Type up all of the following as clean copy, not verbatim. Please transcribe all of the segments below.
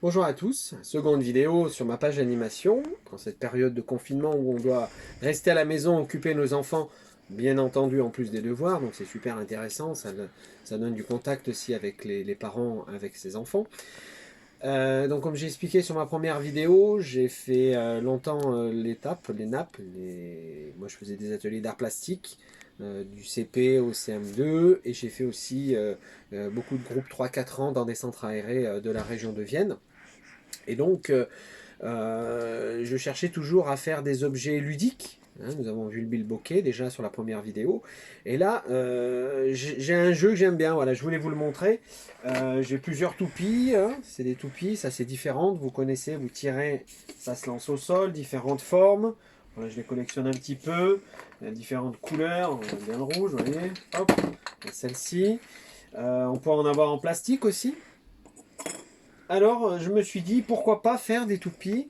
Bonjour à tous, seconde vidéo sur ma page animation, dans cette période de confinement où on doit rester à la maison, occuper nos enfants, bien entendu en plus des devoirs, donc c'est super intéressant, ça donne du contact aussi avec les parents, avec ses enfants. Donc comme j'ai expliqué sur ma première vidéo, j'ai fait longtemps les nappes, moi je faisais des ateliers d'art plastique, du CP au CM2, et j'ai fait aussi beaucoup de groupes 3-4 ans dans des centres aérés de la région de Vienne. Et donc, je cherchais toujours à faire des objets ludiques. Hein, nous avons vu le bilboquet déjà sur la première vidéo. Et là, j'ai un jeu que j'aime bien. Voilà, je voulais vous le montrer. J'ai plusieurs toupies. Hein, c'est des toupies, ça c'est différent. Vous connaissez, vous tirez, ça se lance au sol, différentes formes. Voilà, je les collectionne un petit peu. Il y a différentes couleurs. On a bien le rouge, vous voyez. Hop, celle-ci. On peut en avoir en plastique aussi. Alors, je me suis dit, pourquoi pas faire des toupies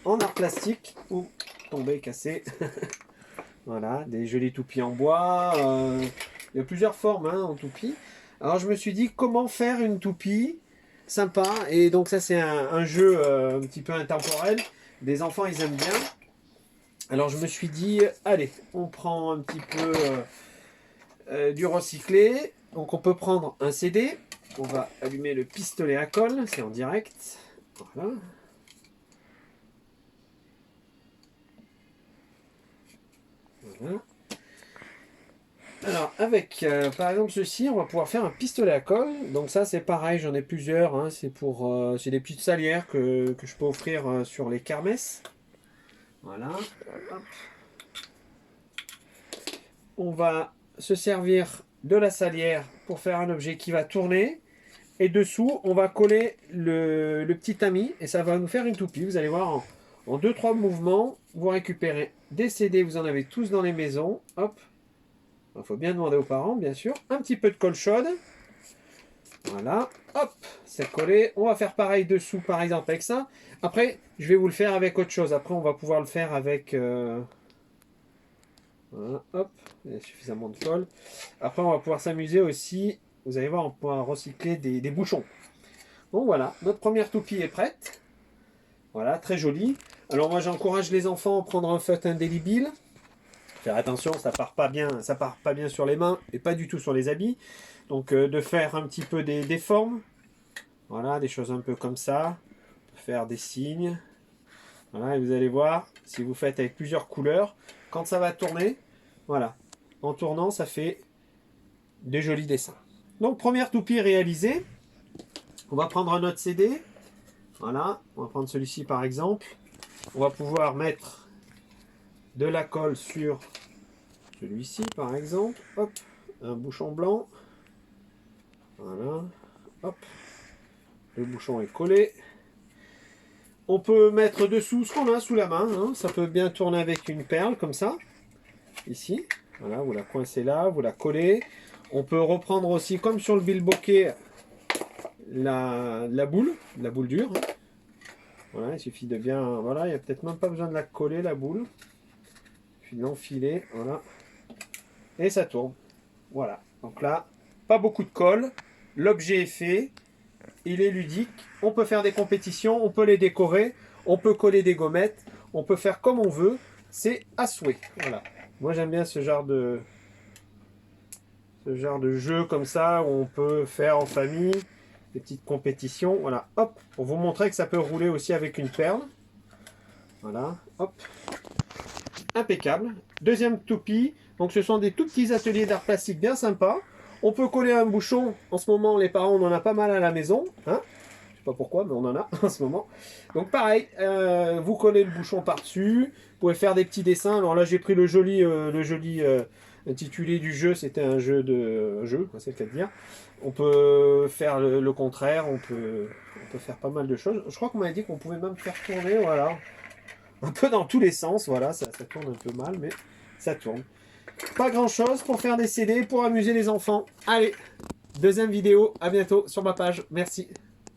en art plastique ou tombé, cassé. Voilà, des jolis toupies en bois. Il y a plusieurs formes hein, en toupie. Alors, je me suis dit, comment faire une toupie sympa. Et donc, ça, c'est un jeu un petit peu intemporel. Des enfants, ils aiment bien. Alors, je me suis dit, allez, on prend un petit peu du recyclé. Donc, on peut prendre un CD. On va allumer le pistolet à colle, c'est en direct. Voilà. Voilà. Alors, avec par exemple ceci, on va pouvoir faire un pistolet à colle. Donc ça, c'est pareil, j'en ai plusieurs. Hein. C'est des petites salières que je peux offrir sur les kermesses. Voilà. Hop. On va se servir de la salière pour faire un objet qui va tourner. Et dessous, on va coller le petit tamis et ça va nous faire une toupie. Vous allez voir, en 2-3 mouvements, vous récupérez des CD, vous en avez tous dans les maisons. Hop. Il faut bien demander aux parents, bien sûr. Un petit peu de colle chaude. Voilà. Hop, c'est collé. On va faire pareil dessous, par exemple, avec ça. Après, je vais vous le faire avec autre chose. Après, on va pouvoir le faire avec... Voilà, hop, il y a suffisamment de colle. Après, on va pouvoir s'amuser aussi. Vous allez voir, on pourra recycler des bouchons. Bon, voilà, notre première toupie est prête. Voilà, très jolie. Alors moi, j'encourage les enfants à prendre un feutre indélébile. Faire attention, ça part pas bien sur les mains et pas du tout sur les habits. Donc de faire un petit peu des formes. Voilà, des choses un peu comme ça. Faire des signes. Voilà, et vous allez voir, si vous faites avec plusieurs couleurs, quand ça va tourner, voilà. En tournant, ça fait des jolis dessins. Donc première toupie réalisée. On va prendre un autre CD. Voilà, on va prendre celui-ci par exemple. On va pouvoir mettre de la colle sur celui-ci par exemple. Hop, un bouchon blanc. Voilà, hop. Le bouchon est collé. On peut mettre dessous ce qu'on a sous la main. Hein. Ça peut bien tourner avec une perle comme ça. Ici. Voilà, vous la coincez là, vous la collez. On peut reprendre aussi, comme sur le bilboquet, la boule dure. Voilà, il suffit de bien... Voilà, il n'y a peut-être même pas besoin de la coller, la boule. Puis de l'enfiler, voilà. Et ça tourne. Voilà. Donc là, pas beaucoup de colle. L'objet est fait. Il est ludique. On peut faire des compétitions, on peut les décorer, on peut coller des gommettes, on peut faire comme on veut. C'est à souhait. Voilà. Moi, j'aime bien ce genre de jeu comme ça où on peut faire en famille des petites compétitions. Voilà. Hop. Pour vous montrer que ça peut rouler aussi avec une perle. Voilà. Hop. Impeccable. Deuxième toupie. Donc, ce sont des tout petits ateliers d'art plastique bien sympas. On peut coller un bouchon. En ce moment, les parents, on en a pas mal à la maison. Hein, je sais pas pourquoi, mais on en a en ce moment. Donc, pareil, vous collez le bouchon par-dessus. Vous pouvez faire des petits dessins. Alors là, j'ai pris le joli intitulé du jeu. C'était un jeu de jeu, c'est le cas de dire. On peut faire le contraire. On peut faire pas mal de choses. Je crois qu'on m'avait dit qu'on pouvait même faire tourner. Voilà. Un peu dans tous les sens. Voilà, ça tourne un peu mal, mais ça tourne. Pas grand chose pour faire des CD, pour amuser les enfants. Allez, deuxième vidéo, à bientôt sur ma page. Merci.